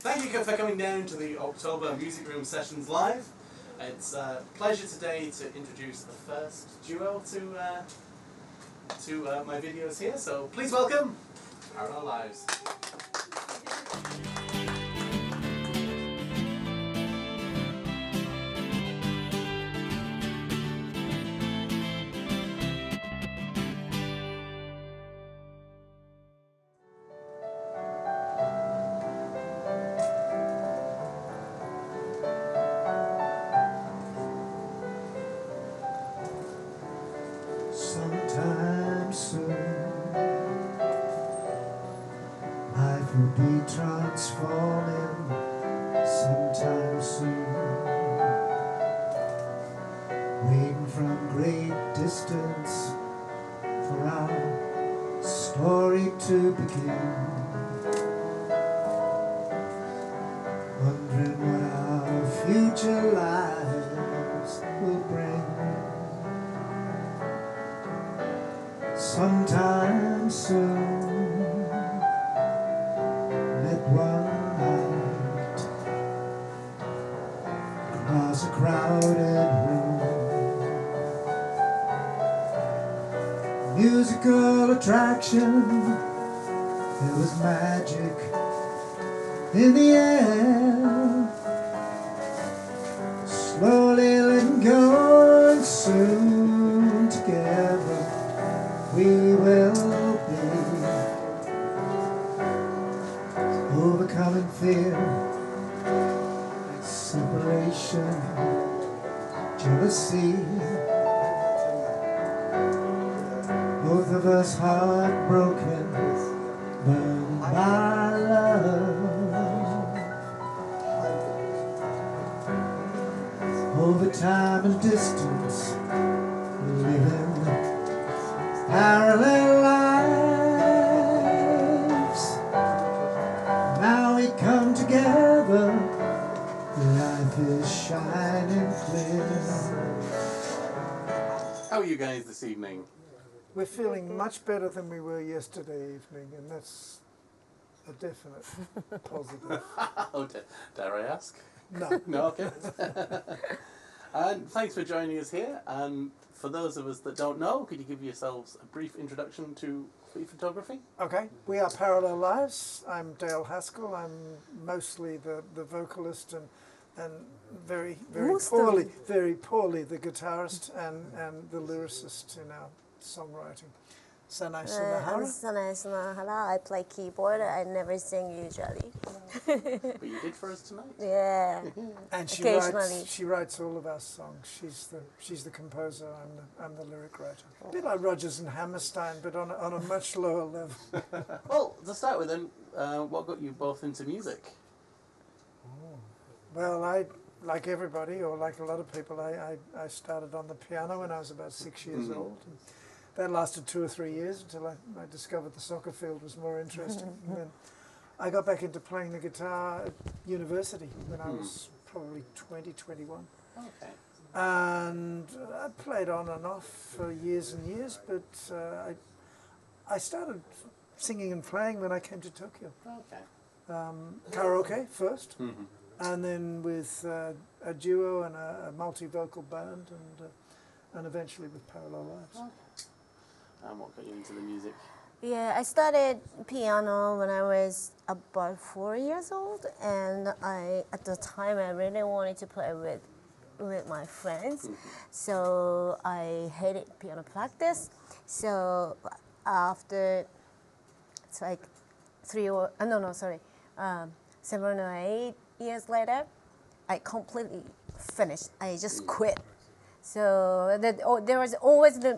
Thank you for coming down to the October Music Room Sessions Live. It's a pleasure today to introduce the first duo to my videos here. So please welcome Parallel Lives. Sometime soon, life will be transforming. Sometime soon, waiting from great distance for our story to begin. Wondering what our future lives will bring. Sometime soon, let one night cross a crowded room. Musical attraction, there was magic in the air. Slowly letting go, and soon together we will be overcoming fear, separation, jealousy. Both of us heartbroken, burdened by love. Over time and distance, living parallel lives. Now we come together, life is shining clear. How are you guys this evening? We're feeling much better than we were yesterday evening, and that's a definite positive. Oh, dare I ask? No. No, okay. And thanks for joining us here. And for those of us that don't know, could you give yourselves a brief introduction to free photography? Okay, we are Parallel Lives. I'm Dale Haskell. I'm mostly the vocalist and very poorly the guitarist and the lyricist in our songwriting. Sanai Sunahara. Sanai Sunahara. I play keyboard. I never sing usually. But you did for us tonight. Yeah. And Occasionally. she writes all of our songs. She's the composer. I'm the lyric writer. A bit like Rodgers and Hammerstein, but on a much lower level. Well, to start with then, what got you both into music? Well, like everybody, or like a lot of people, I started on the piano when I was about 6 years old. And that lasted 2 or 3 years until I discovered the soccer field was more interesting. And then I got back into playing the guitar at university when I was probably 20, 21. Okay. And I played on and off for years and years, but I started singing and playing when I came to Tokyo. Okay. Karaoke first. And then with a duo and a multi-vocal band, and eventually with Parallel Lives. Okay. And what got you into the music? Yeah, I started piano when I was about 4 years old, and at the time I really wanted to play with my friends, so I hated piano practice. So after it's like 7 or 8 years later, I completely finished. I just quit. So there was always the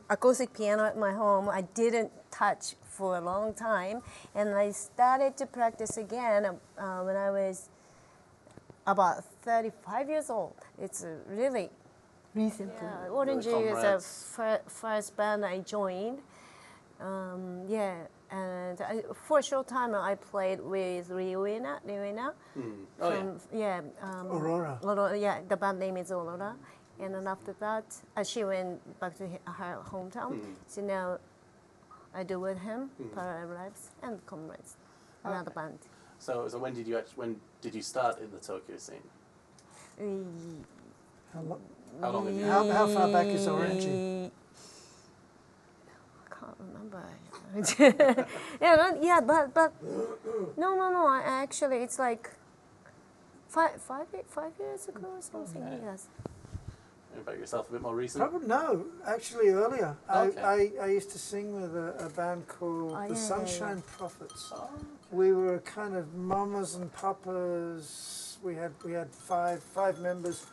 acoustic piano at my home. I didn't touch for a long time, and I started to practice again when I was about 35 years old. It's really recent. Yeah, Orange is the first band I joined. And for a short time I played with Riuina. Aurora. Yeah, the band name is Aurora. And then after that, she went back to her hometown. So now I do with him, Parallel Lives and Comrades, another band. So when did you start in the Tokyo scene? How long have you? How far back is Orangey? I can't remember. But no. I actually, it's like 5 years ago or something. Okay. Yes. And about yourself, a bit more recent. Probably no, actually earlier. Okay. I used to sing with a band called the Sunshine Prophets. Oh, We were kind of mamas and papas. We had five members.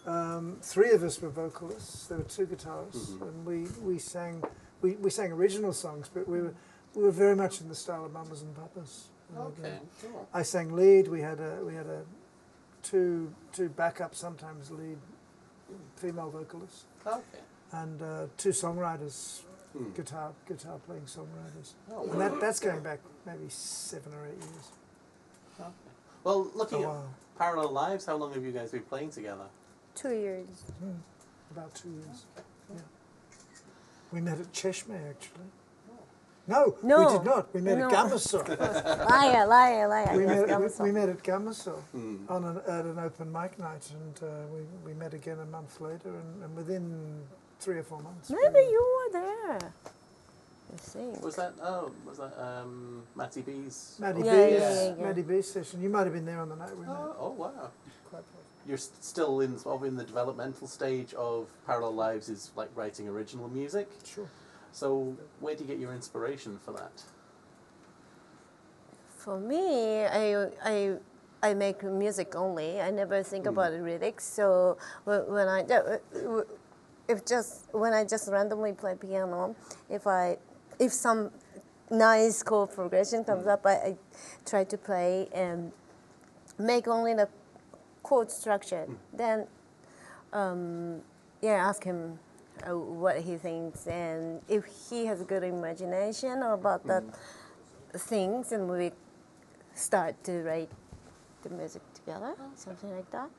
3 of us were vocalists. There were 2 guitarists, and we sang original songs. But we were very much in the style of mamas and papas. okay, cool. I sang lead. We had a two backup, sometimes lead female vocalists, Okay. and 2 songwriters, guitar playing songwriters. Oh, And that's going back maybe 7 or 8 years. okay. Well, looking A at while. parallel lives, how long have you guys been playing together? 2 years. About 2 years. Yeah. We met at Cheshire, actually. No, No. we did not. We met No. at Gamasaw. Liar. we, Yes, met, Gamasaw. we met at Gamasaw at an open mic night, and we met again a month later, and within 3 or 4 months. Maybe you were there. I think. Was that Matty B's? Maddie Yeah, B's, yeah. Maddie B's session. You might have been there on the night we met. Oh wow. Quite possibly. You're still in sort of in the developmental stage of Parallel Lives, is like writing original music. Sure. So where do you get your inspiration for that? For me, I make music only. I never think about the lyrics. So when I just randomly play piano, if some nice chord progression comes up, I try to play and make only the chord structure. Then ask him what he thinks, and if he has good imagination about that things, and we start to write the music together, something like that.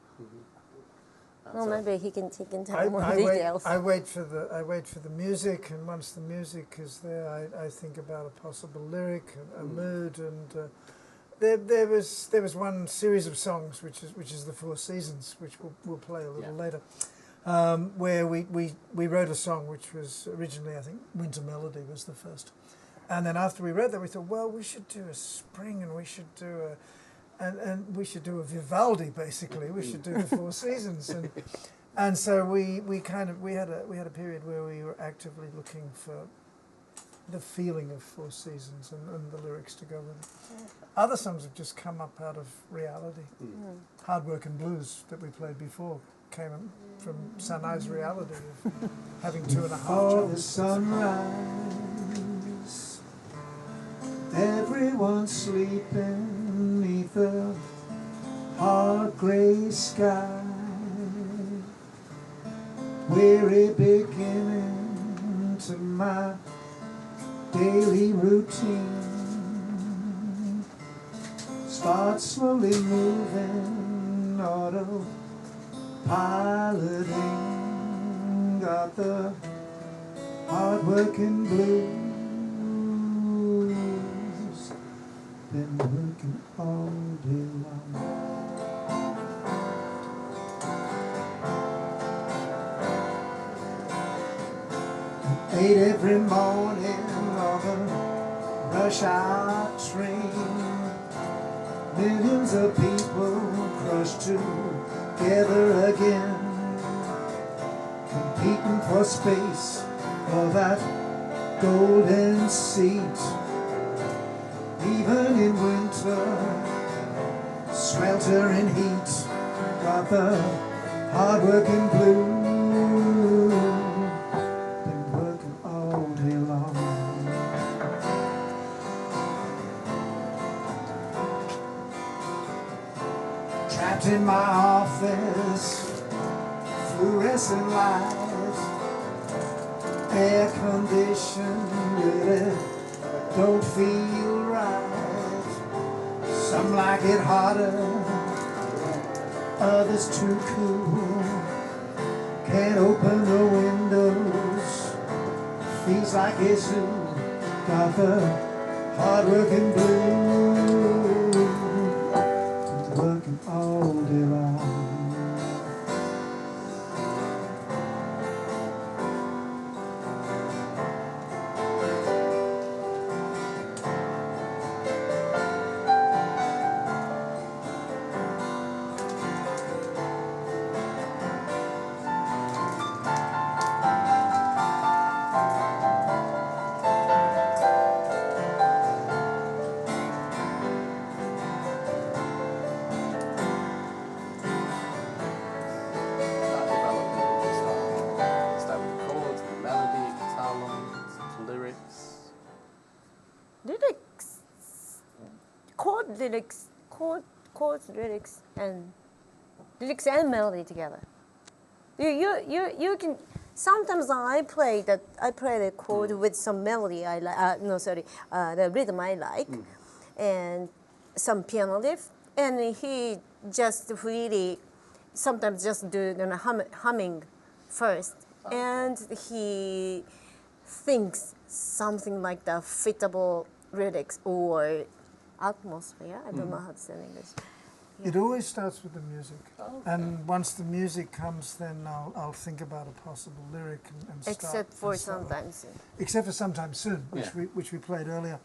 Well, maybe he can tell more details. I wait for the music, and once the music is there, I think about a possible lyric, a mood, and there was one series of songs which is the 4 Seasons, which we'll play a little later, where we wrote a song which was originally, I think, Winter Melody was the first, and then after we wrote that, we thought, well, we should do a spring, and we should do we should do a Vivaldi, basically. We should do the 4 Seasons, and so we had a period where we were actively looking for the feeling of 4 Seasons and the lyrics to go with it. Other songs have just come up out of reality. Hard Work and Blues that we played before came from Sanai's reality of having 2.5 For jobs. the sunrise, everyone's sleeping neath the hard grey sky. Weary beginning to my daily routine. Start slowly moving, autopiloting. Got the hard-working blues. Been working all day long. Eight every morning on the rush hour train. Millions of people crushed together again, competing for space for that golden seat. Even in winter, sweltering heat, got the hard-working blues. Been working all day long. Trapped in my office, fluorescent lights, air conditioned, really don't feel right. Some like it hotter, others too cool. Can't open the windows, feels like a zoo. Got the hard-working blues. all day long. Start with the chords, the melody, guitar lines, lyrics. Lyrics, chords, lyrics and melody together. You can. Sometimes I play the chord with some melody I like. No, sorry, the rhythm I like, and some piano riff, and he just really sometimes just do humming first, and he thinks something like the fitable lyrics or atmosphere. I don't know how to say in English. It always starts with the music, Okay. and once the music comes, then I'll think about a possible lyric and start. Except for and start. sometimes. Except for Sometime Soon, Yeah. which we played earlier.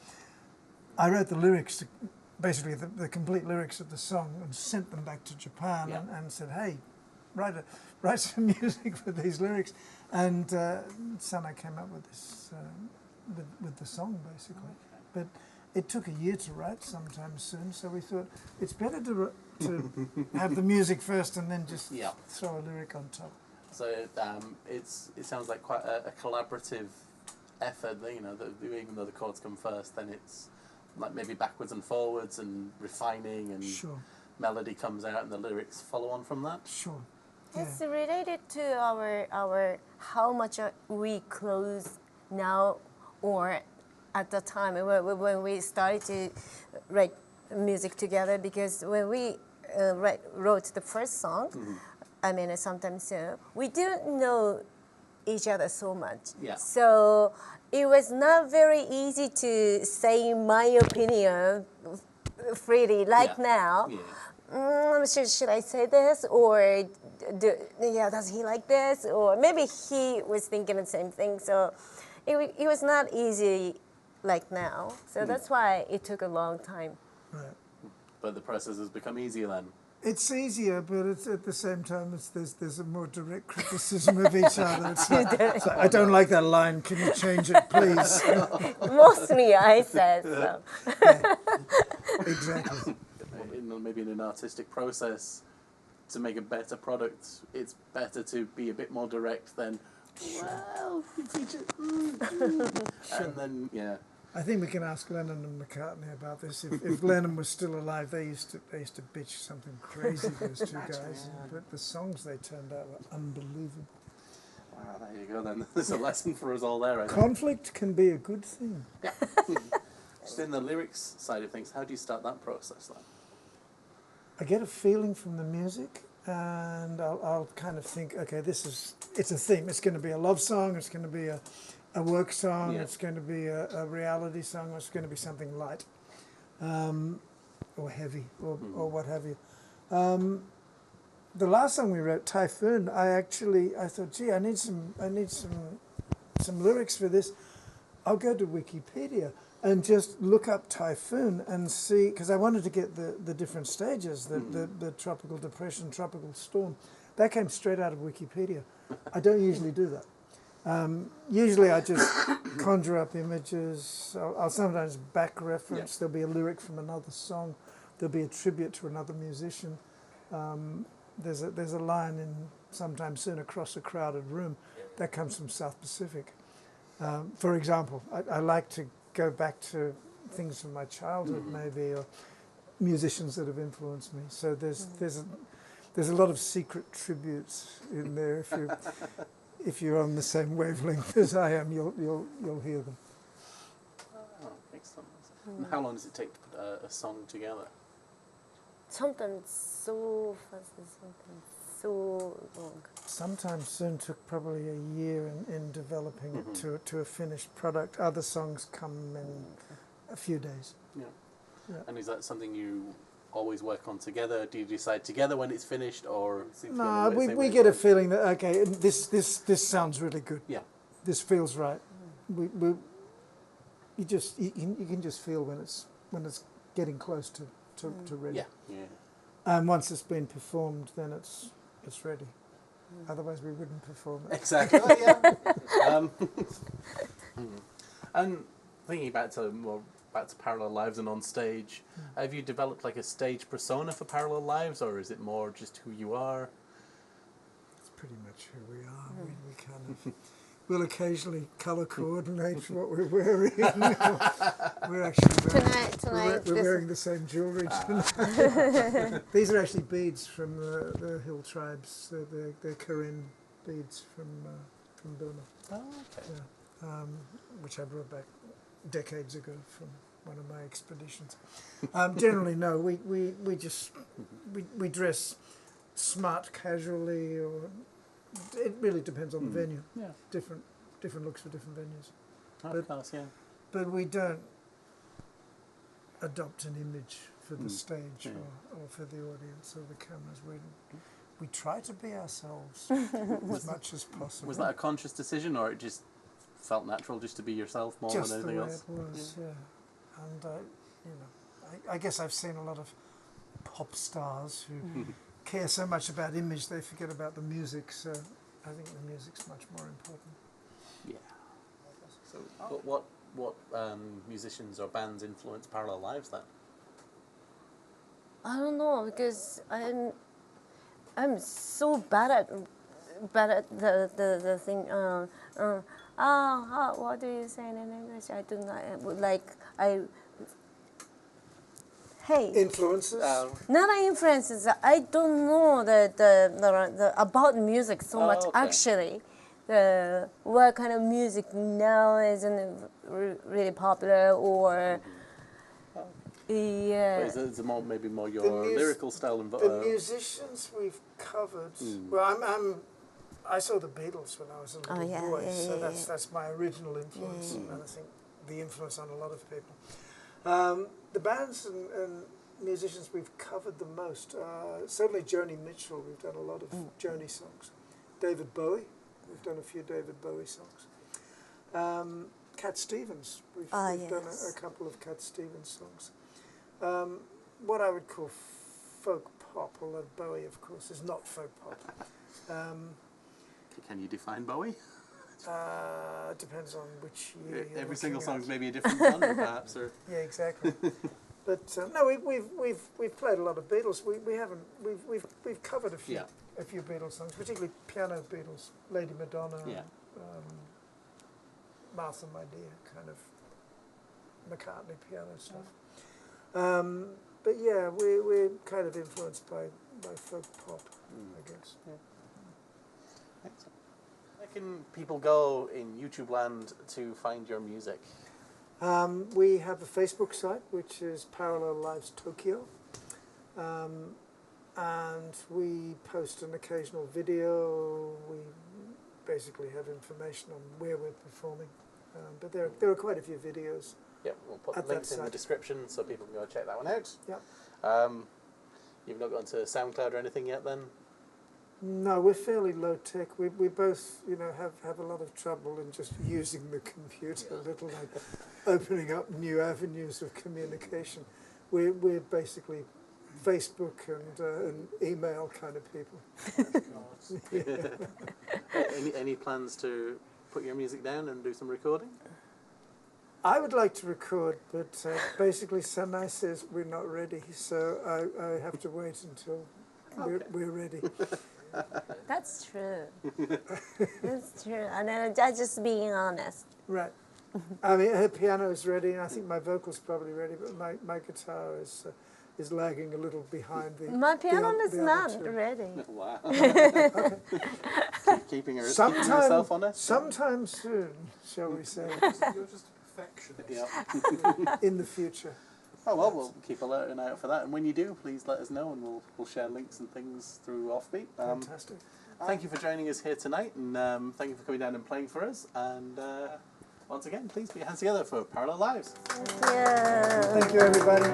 I wrote the lyrics, basically the complete lyrics of the song, and sent them back to Japan Yeah. and said, hey, write some music for these lyrics. And Sana came up with this, with the song, basically. But it took a year to write Sometime Soon, so we thought it's better to have the music first and then just Yeah. throw a lyric on top. So it sounds like quite a collaborative effort. You know, that even though the chords come first, then it's like maybe backwards and forwards and refining, and Sure, melody comes out, and the lyrics follow on from that. sure. It's related to our how much are we close now or at the time when we started to write music together, because when we wrote the first song, I mean Sometimes Soon, we didn't know each other so much. Yeah. So it was not very easy to say my opinion freely like Yeah. now. Yeah. Should I say this, or does he like this, or maybe he was thinking the same thing. So it was not easy like now. So that's why it took a long time. Right. But the process has become easier then. It's easier, but it's at the same time there's a more direct criticism of each other. It's like, I don't like that line. Can you change it, please? Mostly I said so. Exactly. Maybe in an artistic process, to make a better product, it's better to be a bit more direct than, well, if we just, and then, yeah. I think we can ask Lennon and McCartney about this. If Lennon was still alive, they used to bitch something crazy, those two guys. But the songs they turned out were unbelievable. Wow, there you go then. There's a lesson for us all there, I think. Conflict can be a good thing. Yeah. Just in the lyrics side of things, how do you start that process then? I get a feeling from the music, and I'll kind of think, okay, it's a theme. It's going to be a love song. It's going to be a work song. Yeah. It's going to be a reality song. Or it's going to be something light, or heavy, or what have you. The last song we wrote, Typhoon, I thought, gee, I need some lyrics for this. I'll go to Wikipedia and just look up typhoon and see, because I wanted to get the different stages, the tropical depression, tropical storm. That came straight out of Wikipedia. I don't usually do that. Usually I just conjure up images. I'll sometimes back reference. There'll be a lyric from another song. There'll be a tribute to another musician. There's a line in Sometime Soon, Across a Crowded Room, that comes from South Pacific. For example, I like to go back to things from my childhood, maybe, or musicians that have influenced me. So there's a lot of secret tributes in there. If you're on the same wavelength as I am, you'll hear them. Oh, excellent. And how long does it take to put a song together? Sometimes so fast and sometimes so long. Sometimes Soon took probably a year in developing it to a finished product. Other songs come in a few days. Yeah. Yeah. And is that something you always work on together? Do you decide together when it's finished, or No, we get a feeling that okay, this sounds really good. Yeah. This feels right. You can just feel when it's getting close to ready. Yeah. Yeah. And once it's been performed, then it's ready. Otherwise, we wouldn't perform it. Exactly. Oh, yeah. And thinking back to Parallel Lives and on stage, have you developed like a stage persona for Parallel Lives, or is it more just who you are? It's pretty much who we are. We kind of we'll occasionally colour coordinate what we're wearing. We're actually we're wearing the same jewellery tonight. These are actually beads from the hill tribes. They're Karen beads from Burma. Oh, okay. Yeah. Which I brought back decades ago from one of my expeditions. Generally, no, we just we dress smart casually, or it really depends on the venue. Yeah. Different looks for different venues. Of course, yeah. But we don't adopt an image for the stage or for the audience or the cameras. We try to be ourselves as much as possible. Was that a conscious decision, or it just felt natural just to be yourself more Just than anything the way else? it was, yeah. And I guess I've seen a lot of pop stars who care so much about image they forget about the music. So I think the music's much more important. Yeah. So, but what musicians or bands influence Parallel Lives then? I don't know, because I'm so bad at the thing. What do you say in English? I do not like I. Hey. Influences? Not influences. I don't know the about music so much okay. actually. What kind of music now isn't really popular, or yeah. But is it maybe more your lyrical style and The musicians we've covered. Well, I saw the Beatles when I was a little boy, so that's my original influence, and I think the influence on a lot of people. The bands and musicians we've covered the most, certainly Joni Mitchell, we've done a lot of Joni songs. David Bowie, we've done a few David Bowie songs. Cat Stevens, we've done a couple of Cat Stevens songs. What I would call folk pop, although Bowie, of course, is not folk pop. Can you define Bowie? It depends on which year. Every single song is maybe a different genre, perhaps, or yeah, exactly. But no, we've played a lot of Beatles. We've covered a few Beatles songs, particularly piano Beatles, Lady Madonna, Martha My Dear, kind of McCartney piano stuff. But yeah, we're kind of influenced by folk pop, I guess. Yeah. Excellent. Where can people go in YouTube land to find your music? We have a Facebook site, which is Parallel Lives Tokyo, and we post an occasional video. We basically have information on where we're performing, but there are quite a few videos. Yep, we'll put links in the description so people can go check that one out. Yep. You've not gone to SoundCloud or anything yet then? No, we're fairly low tech. We both, have a lot of trouble in just using the computer, let alone opening up new avenues of communication. We're basically Facebook and email kind of people. Any plans to put your music down and do some recording? I would like to record, but basically Sanai says we're not ready, so I have to wait until we're ready. That's true. That's true. And I'm just being honest. Right. I mean, her piano is ready, and I think my vocal's probably ready, but my guitar is lagging a little behind the. My piano is the not other two. ready. Wow. Okay. keeping yourself on it? Sometime soon, shall we say, You're just a perfectionist. Yeah. in the future. Oh well, we'll keep alerting out for that, and when you do, please let us know, and we'll share links and things through Offbeat. Fantastic. Thank you for joining us here tonight, and thank you for coming down and playing for us. And once again, please put your hands together for Parallel Lives. Yeah. Thank you, everybody.